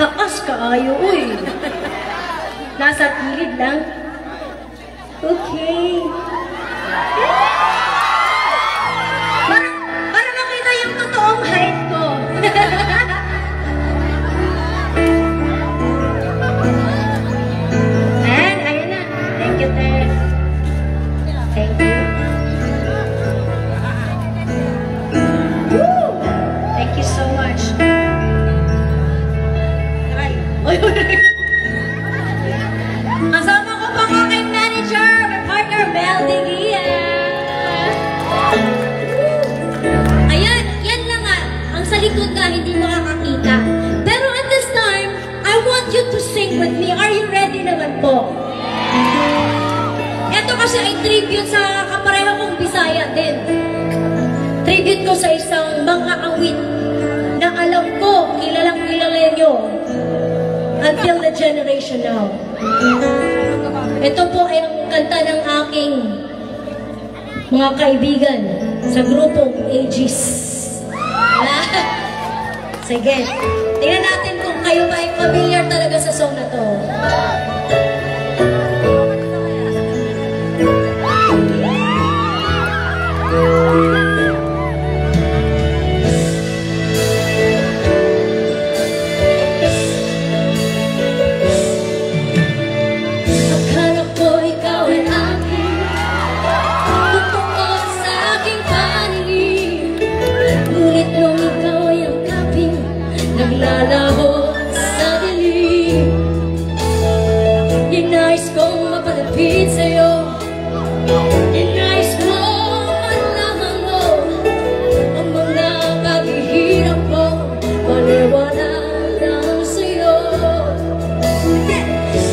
Taas kaayo, uy. Nasa gilid lang. Okay. Para makita yung totoong height ko. And, ayun na. Thank you, Tess. Thank you. Woo! Thank you so much. Kasama ko pa ang aking manager, my partner, Mel Digia. Ayan, yan lang nga. Ang sa likod ka, hindi makakakita. Pero at this time, I want you to sing with me. Are you ready naman po? Ito kasi ay tribute sa kapareho kong Bisaya din. Tribute ko sa isang mang-aawit na alam ko, kilalang kilala nyo. Until the generation now. Ito po ay ang kanta ng aking mga kaibigan sa grupong Aegis. Sige, tingnan natin kung kayo ba ay familiar talaga sa song na to. Naglalaho sa dilim, inais kong mapalapit sa'yo, inais mo malaman mo ang mga paghihirap ko, paliwanag lang sa'yo.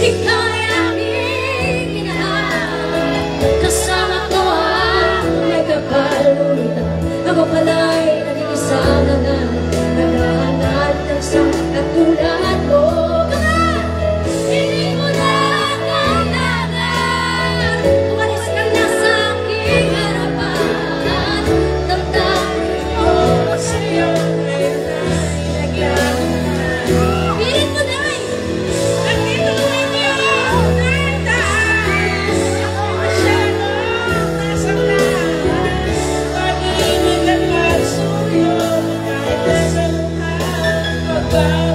Ikaw ay aming inaan, kasama ko ang may kapalutan. Ako pala'y nag-iisa na nga, naghahanap ng isang katulad mo. Hindi mo na kailangan umalis ka na sa aking harapan. Damdamin mo sa'yo pilit mo na nandito lang yung nandas. Ako masyadong nasaktan, pag-ibig at pagsuyo kahit nasa luha. Bye.